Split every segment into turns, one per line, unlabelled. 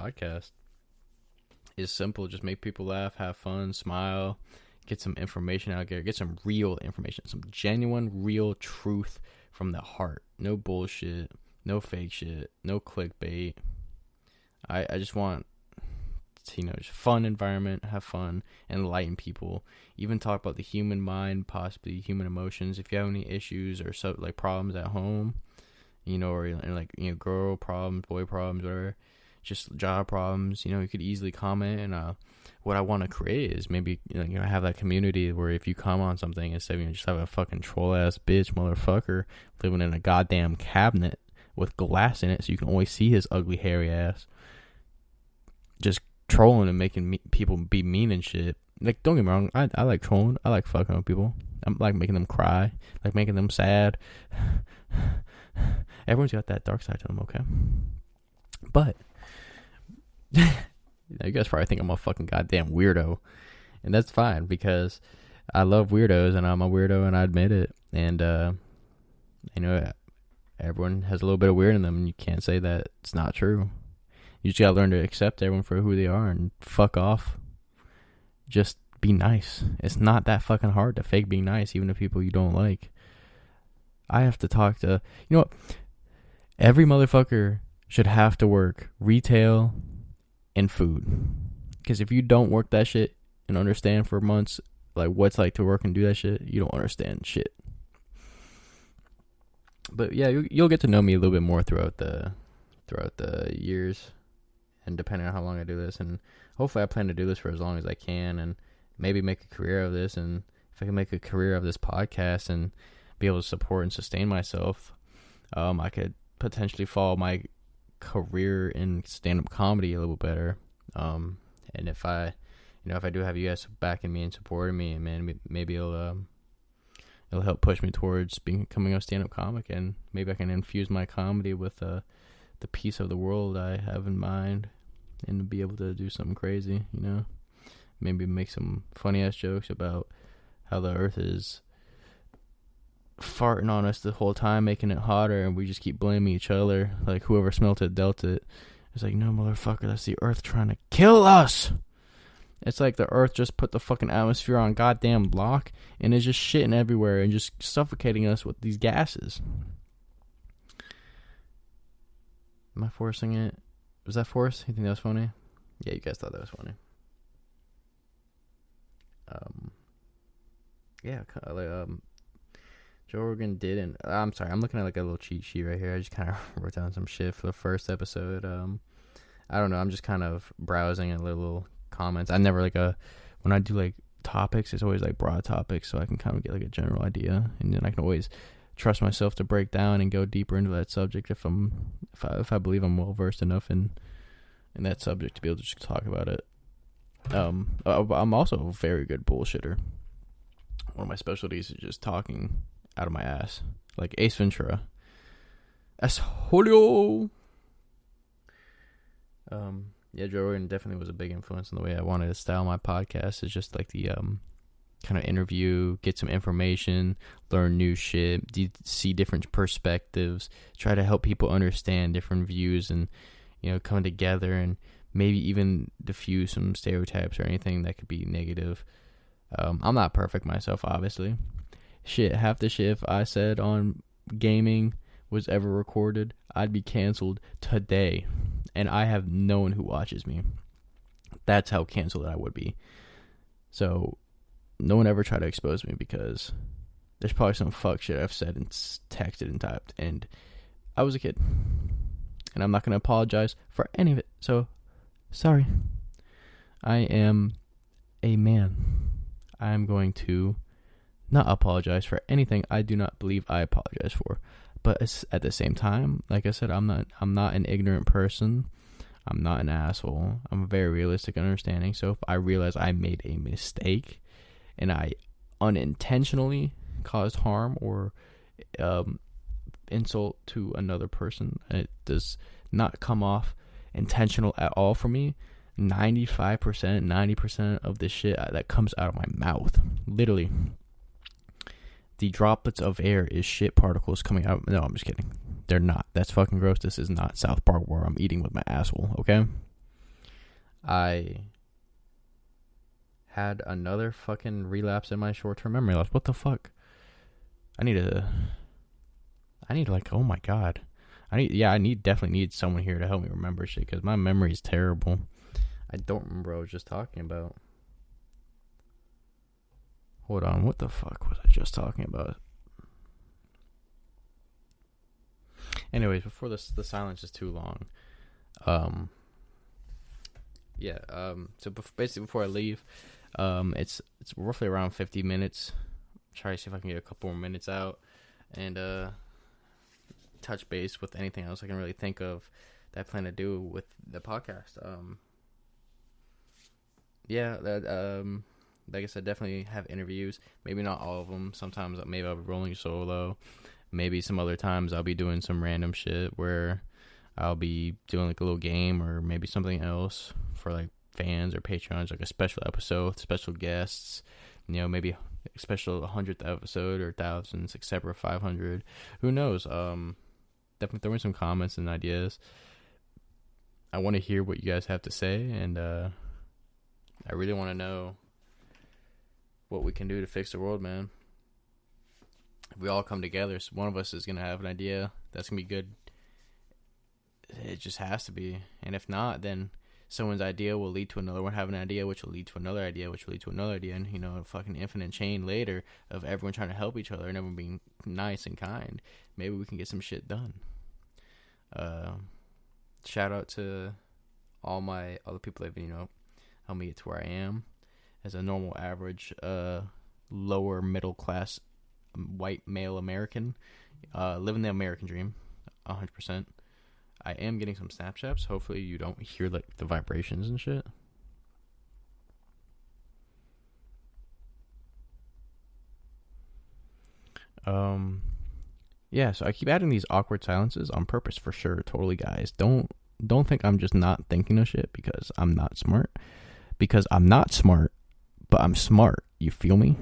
podcast is simple. Just make people laugh, have fun, smile, get some information out there, get some real information, some genuine, real truth from the heart. No bullshit, no fake shit, no clickbait. I just want to, just fun environment, have fun, enlighten people, even talk about the human mind, possibly human emotions. If you have any issues or problems at home, or girl problems, boy problems, or just job problems, you could easily comment. And what I want to create is maybe have that community where if you comment on something, instead of just having a fucking troll ass bitch motherfucker living in a goddamn cabinet with glass in it so you can always see his ugly hairy ass, just trolling and making people be mean and shit. Like, don't get me wrong, I like trolling. I like fucking with people. I like making them cry, like making them sad. Everyone's got that dark side to them, okay? But you guys probably think I'm a fucking goddamn weirdo, and that's fine because I love weirdos and I'm a weirdo and I admit it. And everyone has a little bit of weird in them, and you can't say that it's not true. You just gotta learn to accept everyone for who they are and fuck off. Just be nice. It's not that fucking hard to fake being nice, even to people you don't like. I have to talk to, every motherfucker should have to work retail and food. Because if you don't work that shit and understand for months, like what's like to work and do that shit, you don't understand shit. But yeah, you'll get to know me a little bit more throughout the years, and depending on how long I do this, and hopefully I plan to do this for as long as I can, and maybe make a career of this. And if I can make a career of this podcast and be able to support and sustain myself, I could potentially follow my career in stand-up comedy a little better. And if I do have you guys backing me and supporting me, man, maybe it'll help push me towards becoming a stand-up comic, and maybe I can infuse my comedy with the piece of the world I have in mind, and be able to do something crazy, maybe make some funny ass jokes about how the earth is farting on us the whole time, making it hotter, and we just keep blaming each other, like whoever smelt it dealt it. It's like, no, motherfucker, that's the earth trying to kill us. It's like the earth just put the fucking atmosphere on goddamn lock, and it's just shitting everywhere and just suffocating us with these gases. Am I forcing it? Was that forced? You think that was funny? Yeah, you guys thought that was funny. Joe Rogan didn't. I'm sorry, I'm looking at like a little cheat sheet right here. I just kind of wrote down some shit for the first episode. I don't know. I'm just kind of browsing at little comments. I never when I do like topics, it's always like broad topics, so I can kind of get like a general idea, and then I can always trust myself to break down and go deeper into that subject if I believe I'm well versed enough in that subject to be able to just talk about it. I'm also a very good bullshitter. One of my specialties is just talking out of my ass, like Ace Ventura. Asshole. Yeah, Joe Rogan definitely was a big influence in the way I wanted to style my podcast. It's just like the kind of interview, get some information, learn new shit, see different perspectives, try to help people understand different views, and come together and maybe even diffuse some stereotypes or anything that could be negative. I'm not perfect myself, obviously. Shit, half the shit if I said on gaming was ever recorded, I'd be canceled today, and I have no one who watches me. That's how canceled I would be. So no one ever try to expose me, because there's probably some fuck shit I've said and texted and typed, and I was a kid, and I'm not going to apologize for any of it. So sorry. I am a man. I'm going to not apologize for anything I do not believe I apologize for. But at the same time, like I said, I'm not an ignorant person. I'm not an asshole. I'm very realistic and understanding. So if I realize I made a mistake and I unintentionally caused harm or insult to another person, it does not come off intentional at all for me. 95%, 90% of the shit that comes out of my mouth, literally, the droplets of air is shit particles coming out. I'm just kidding. They're not. That's fucking gross. This is not South Park where I'm eating with my asshole, okay? I had another fucking relapse in my short-term memory loss. What the fuck? I need like, oh my god. Definitely need someone here to help me remember shit, because my memory is terrible. I don't remember what I was just talking about. Hold on, what the fuck was I just talking about? Anyways, before the silence is too long. So basically before I leave, it's roughly around 50 minutes. Try to see if I can get a couple more minutes out, and touch base with anything else I can really think of that I plan to do with the podcast. Like I said, definitely have interviews. Maybe not all of them. Sometimes maybe I'll be rolling solo. Maybe some other times I'll be doing some random shit where I'll be doing like a little game or maybe something else for like fans or patrons, like a special episode, special guests. Maybe a special 100th episode or thousands, etc. 500. Who knows? Definitely throw in some comments and ideas. I want to hear what you guys have to say, and I really want to know what we can do to fix the world, man. If we all come together, so one of us is going to have an idea that's going to be good. It just has to be. And if not, then someone's idea will lead to another one having an idea, which will lead to another idea, which will lead to another idea, and, a fucking infinite chain later of everyone trying to help each other and everyone being nice and kind. Maybe we can get some shit done. Shout out to all the people that helped me get to where I am as a normal, average, lower middle class white male American, living the American dream, 100%. I am getting some Snapchats. Hopefully you don't hear like the vibrations and shit. So I keep adding these awkward silences on purpose, for sure. Totally, guys. Don't think I'm just not thinking of shit because I'm not smart. Because I'm not smart, but I'm smart. You feel me?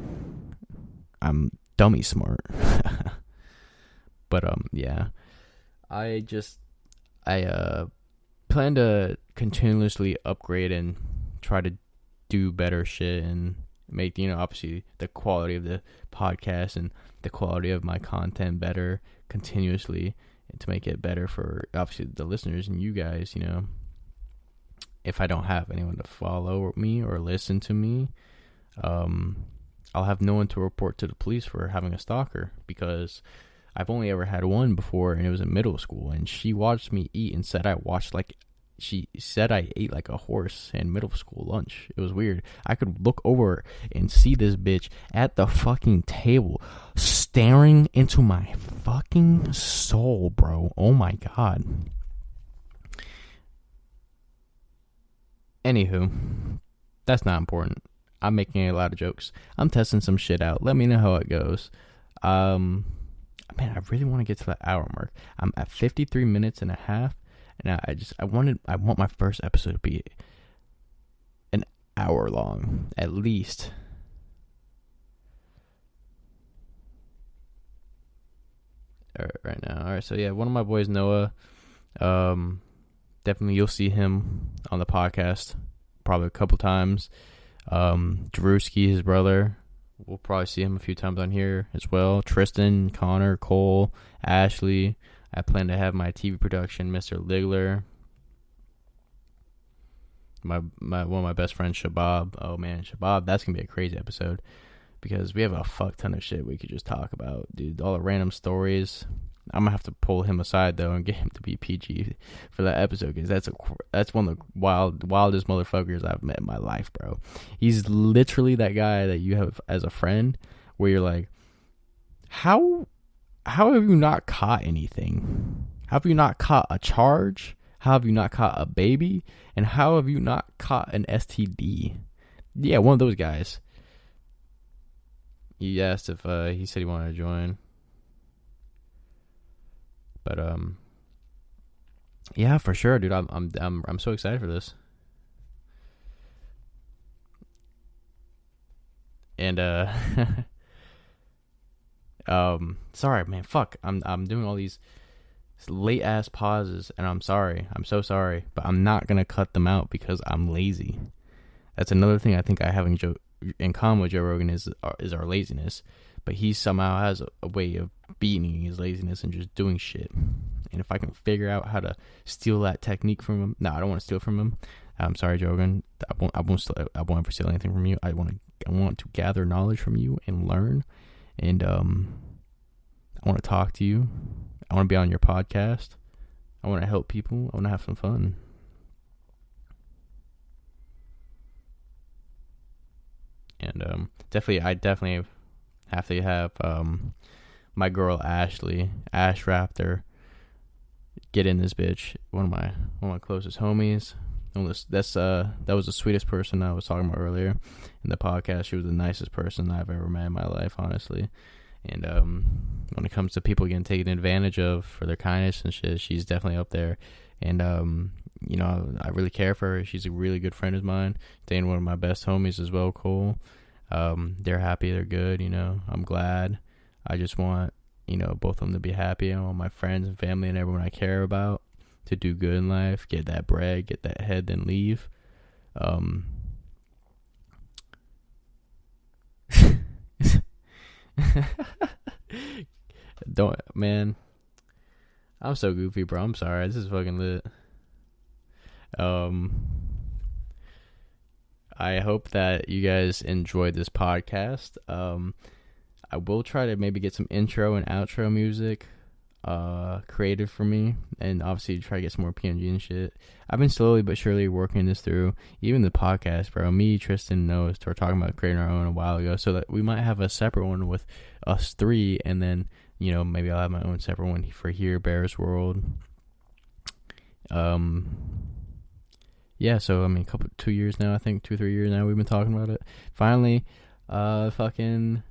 I'm dummy smart. But I plan to continuously upgrade and try to do better shit and make, obviously the quality of the podcast and the quality of my content better continuously, and to make it better for obviously the listeners and you guys. If I don't have anyone to follow me or listen to me, I'll have no one to report to the police for having a stalker, because I've only ever had one before, and it was in middle school, and she watched me eat and said she said I ate like a horse in middle school lunch. It was weird. I could look over and see this bitch at the fucking table staring into my fucking soul, bro. Oh my god. Anywho, that's not important. I'm making a lot of jokes. I'm testing some shit out. Let me know how it goes. Man, I really want to get to that hour mark. I'm at 53 minutes and a half, and I want my first episode to be an hour long, at least. Right now. All right, so yeah, one of my boys, Noah, definitely you'll see him on the podcast probably a couple times. Drewski, his brother, we'll probably see him a few times on here as well. Tristan, Connor, Cole, Ashley. I plan to have my TV production, Mr. Ligler. One of my best friends, Shabab. Oh man, Shabab, that's gonna be a crazy episode, because we have a fuck ton of shit we could just talk about, dude. All the random stories. I'm gonna have to pull him aside though and get him to be PG for that episode, because that's one of the wildest motherfuckers I've met in my life, bro. He's literally that guy that you have as a friend where you're like, how have you not caught anything? How have you not caught a charge? How have you not caught a baby? And how have you not caught an STD? Yeah, one of those guys. He asked if he said he wanted to join. But yeah, for sure, dude. I'm so excited for this. And sorry, man. Fuck. I'm doing all these late ass pauses, and I'm sorry. I'm so sorry, but I'm not gonna cut them out because I'm lazy. That's another thing I think I have in common with Joe Rogan is our laziness. But he somehow has a way of beating his laziness and just doing shit. And if I can figure out how to steal that technique from him, no, I don't want to steal from him. I'm sorry, Joe Rogan. I won't ever steal anything from you. I want to gather knowledge from you and learn. And I want to talk to you. I want to be on your podcast. I want to help people. I want to have some fun. And I definitely have to have my girl Ash Raptor, get in this bitch. One of my closest homies. That was the sweetest person I was talking about earlier in the podcast. She was the nicest person I've ever met in my life, honestly. And when it comes to people getting taken advantage of for their kindness and shit, she's definitely up there. And I really care for her. She's a really good friend of mine. Dating one of my best homies as well, Cole. They're happy, they're good. I'm glad. I just want both of them to be happy. I want my friends and family and everyone I care about to do good in life, get that bread, get that head, then leave. Man, I'm so goofy, bro. I'm sorry. This is fucking lit. I hope that you guys enjoyed this podcast. I will try to maybe get some intro and outro music created for me, and obviously try to get some more PNG and shit. I've been slowly but surely working this through. Even the podcast, bro. Me, Tristan, Noah started talking about creating our own a while ago, so that we might have a separate one with us three, and then maybe I'll have my own separate one for here, Bears World. Yeah, so 2 years now, I think 2-3 years now we've been talking about it. Finally, fucking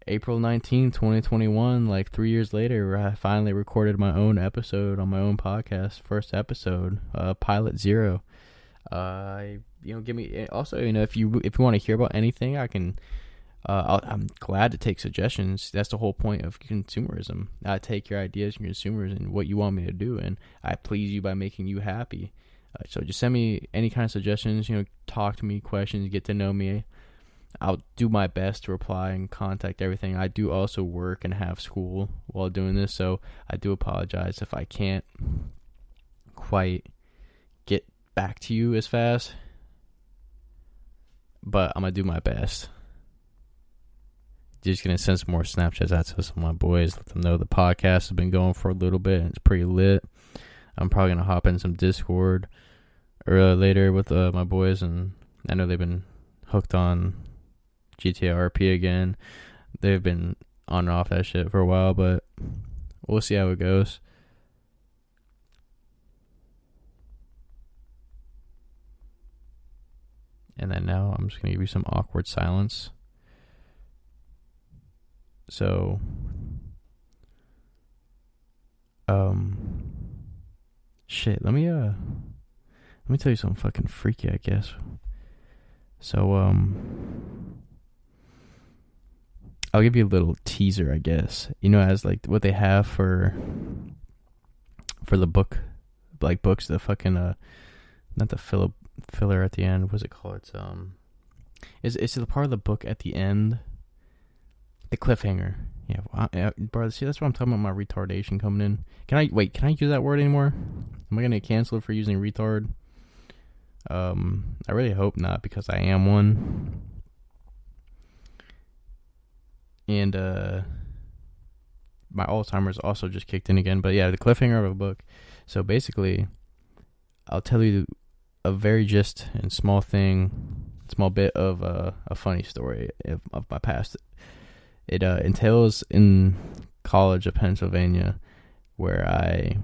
April 19th, 2021, like 3 years later, I finally recorded my own episode on my own podcast. First episode, Pilot Zero. Give me also, if you want to hear about anything, I can. I'm glad to take suggestions. That's the whole point of consumerism. I take your ideas from consumers and what you want me to do, and I please you by making you happy. So just send me any kind of suggestions. Talk to me, questions, get to know me. I'll do my best to reply and contact everything. I do also work and have school while doing this, so I do apologize if I can't quite get back to you as fast. But I'm going to do my best. Just going to send some more Snapchats out to some of my boys. Let them know the podcast has been going for a little bit and it's pretty lit. I'm probably going to hop in some Discord later with my boys. And I know they've been hooked on GTA RP again. They've been on and off that shit for a while, but we'll see how it goes. And then now I'm just going to give you some awkward silence. So, shit, let me tell you something fucking freaky, I guess. So, I'll give you a little teaser, I guess. As like what they have for the book, like books, the fucking not the filler at the end. What's it called? It's the part of the book at the end. The cliffhanger. Yeah, bro. See, that's what I'm talking about. My retardation coming in. Can I use that word anymore? Am I gonna get canceled for using retard? I really hope not, because I am one. And my Alzheimer's also just kicked in again. But yeah, the cliffhanger of a book. So basically, I'll tell you a very small bit of a funny story of my past. It entails in College of Pennsylvania, where I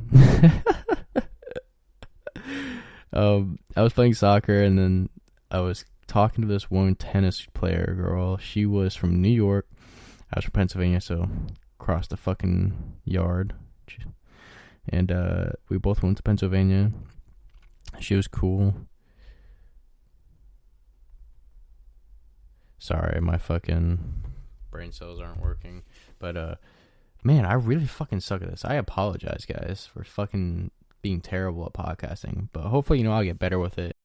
I was playing soccer, and then I was talking to this one tennis player girl. She was from New York. I was from Pennsylvania, so across the fucking yard. And we both went to Pennsylvania. She was cool. Sorry, my fucking brain cells aren't working. But Man, I really fucking suck at this. I apologize, guys, for fucking being terrible at podcasting. But hopefully, I'll get better with it.